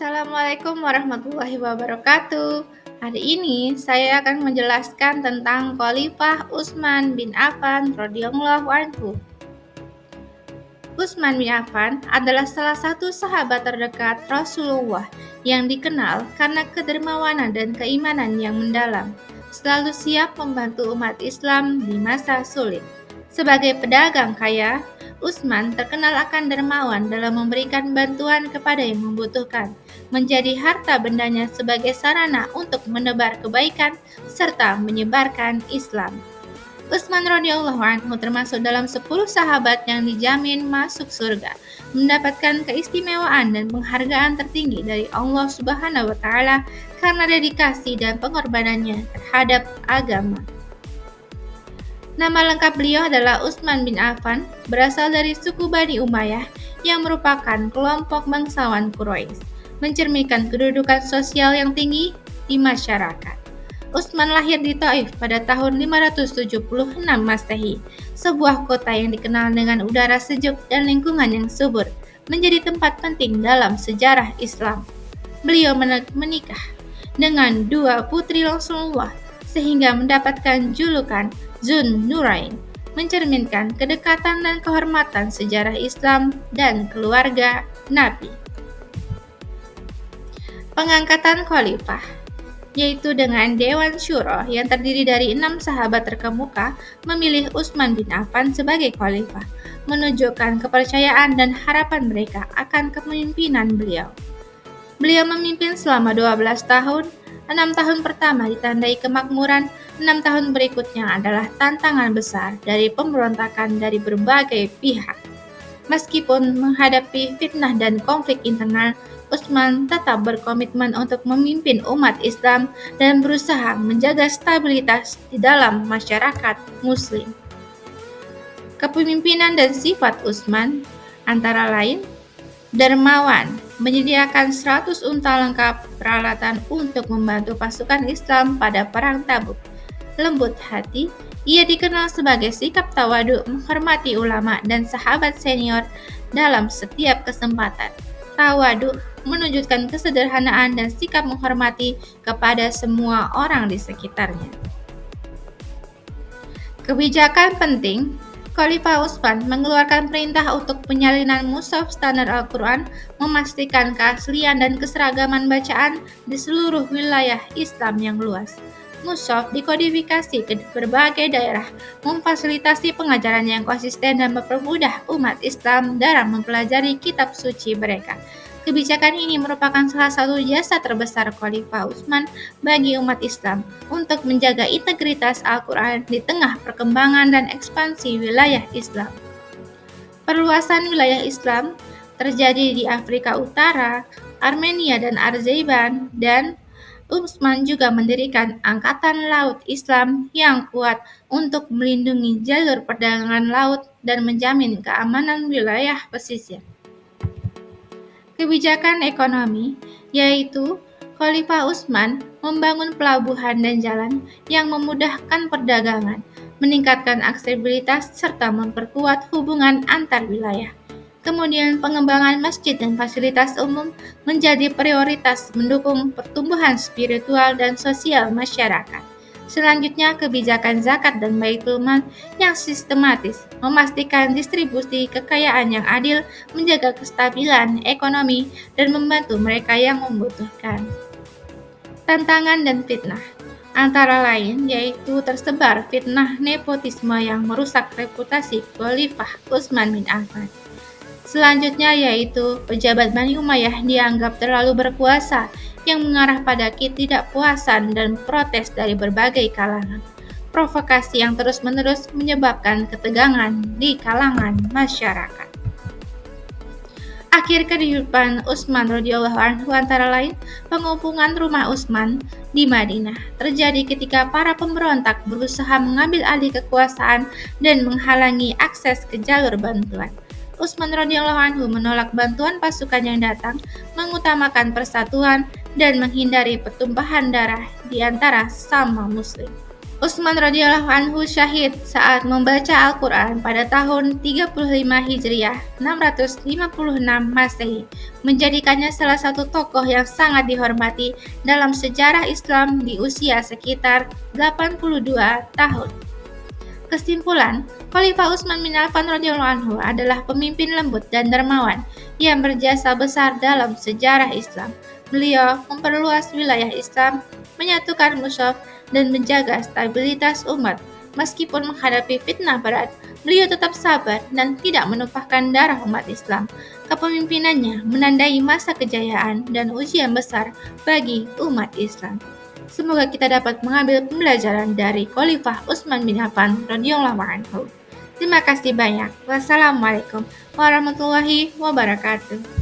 Assalamualaikum warahmatullahi wabarakatuh. Hari ini saya akan menjelaskan tentang Khalifah Utsman bin Affan radhiyallahu anhu. Utsman bin Affan adalah salah satu sahabat terdekat Rasulullah yang dikenal karena kedermawanan dan keimanan yang mendalam, selalu siap membantu umat Islam di masa sulit. Sebagai pedagang kaya, Utsman terkenal akan dermawan dalam memberikan bantuan kepada yang membutuhkan, menjadi harta bendanya sebagai sarana untuk menebar kebaikan serta menyebarkan Islam. Utsman radhiyallahu anhu termasuk dalam 10 sahabat yang dijamin masuk surga, mendapatkan keistimewaan dan penghargaan tertinggi dari Allah Subhanahu wa taala karena dedikasi dan pengorbanannya terhadap agama. Nama lengkap beliau adalah Utsman bin Affan, berasal dari suku Bani Umayyah yang merupakan kelompok bangsawan Quraisy, mencerminkan kedudukan sosial yang tinggi di masyarakat. Utsman lahir di Taif pada tahun 576 Masehi, sebuah kota yang dikenal dengan udara sejuk dan lingkungan yang subur, menjadi tempat penting dalam sejarah Islam. Beliau menikah dengan dua putri Rasulullah sehingga mendapatkan julukan Zun Nurain, mencerminkan kedekatan dan kehormatan sejarah Islam dan keluarga Nabi. Pengangkatan Khalifah, yaitu dengan Dewan Syuro yang terdiri dari 6 sahabat terkemuka memilih Utsman bin Affan sebagai khalifah, menunjukkan kepercayaan dan harapan mereka akan kepemimpinan beliau. Beliau memimpin selama 12 tahun, 6 tahun pertama ditandai kemakmuran, 6 tahun berikutnya adalah tantangan besar dari pemberontakan dari berbagai pihak. Meskipun menghadapi fitnah dan konflik internal, Utsman tetap berkomitmen untuk memimpin umat Islam dan berusaha menjaga stabilitas di dalam masyarakat Muslim. Kepemimpinan dan sifat Utsman antara lain: dermawan, menyediakan 100 unta lengkap peralatan untuk membantu pasukan Islam pada Perang Tabuk. Lembut hati, ia dikenal sebagai sikap tawadu, menghormati ulama dan sahabat senior dalam setiap kesempatan. Tawadu menunjukkan kesederhanaan dan sikap menghormati kepada semua orang di sekitarnya. Kebijakan penting, Khalifah Utsman mengeluarkan perintah untuk penyalinan mushaf standar Al-Quran, memastikan keaslian dan keseragaman bacaan di seluruh wilayah Islam yang luas. Mushaf dikodifikasi ke berbagai daerah, memfasilitasi pengajaran yang konsisten dan mempermudah umat Islam dalam mempelajari kitab suci mereka. Kebijakan ini merupakan salah satu jasa terbesar Khalifah Utsman bagi umat Islam untuk menjaga integritas Al-Quran di tengah perkembangan dan ekspansi wilayah Islam. Perluasan wilayah Islam terjadi di Afrika Utara, Armenia dan Azerbaijan, dan Utsman juga mendirikan Angkatan Laut Islam yang kuat untuk melindungi jalur perdagangan laut dan menjamin keamanan wilayah pesisir. Kebijakan ekonomi, yaitu Khalifah Utsman membangun pelabuhan dan jalan yang memudahkan perdagangan, meningkatkan aksesibilitas serta memperkuat hubungan antar wilayah. Kemudian pengembangan masjid dan fasilitas umum menjadi prioritas mendukung pertumbuhan spiritual dan sosial masyarakat. Selanjutnya, kebijakan zakat dan baitul mal yang sistematis, memastikan distribusi kekayaan yang adil, menjaga kestabilan ekonomi, dan membantu mereka yang membutuhkan. Tantangan dan fitnah, antara lain yaitu tersebar fitnah nepotisme yang merusak reputasi Khalifah Utsman bin Affan. Selanjutnya yaitu pejabat Bani Umayyah dianggap terlalu berkuasa, yang mengarah pada ketidakpuasan dan protes dari berbagai kalangan. Provokasi yang terus-menerus menyebabkan ketegangan di kalangan masyarakat. Akhir kehidupan Utsman radhiyallahu anhu antara lain, pengepungan rumah Utsman di Madinah terjadi ketika para pemberontak berusaha mengambil alih kekuasaan dan menghalangi akses ke jalur bantuan. Utsman radhiyallahu anhu menolak bantuan pasukan yang datang, mengutamakan persatuan dan menghindari pertumpahan darah di antara sesama muslim. Utsman radhiyallahu anhu syahid saat membaca Al-Quran pada tahun 35 Hijriah 656 Masehi, menjadikannya salah satu tokoh yang sangat dihormati dalam sejarah Islam di usia sekitar 82 tahun. Kesimpulan, Khalifah Utsman bin Affan radhiyallahu anhu adalah pemimpin lembut dan dermawan yang berjasa besar dalam sejarah Islam. Beliau memperluas wilayah Islam, menyatukan musuh, dan menjaga stabilitas umat. Meskipun menghadapi fitnah berat, beliau tetap sabar dan tidak menumpahkan darah umat Islam. Kepemimpinannya menandai masa kejayaan dan ujian besar bagi umat Islam. Semoga kita dapat mengambil pembelajaran dari Khalifah Utsman bin Affan radhiyallahu anhu. Terima kasih banyak. Wassalamualaikum warahmatullahi wabarakatuh.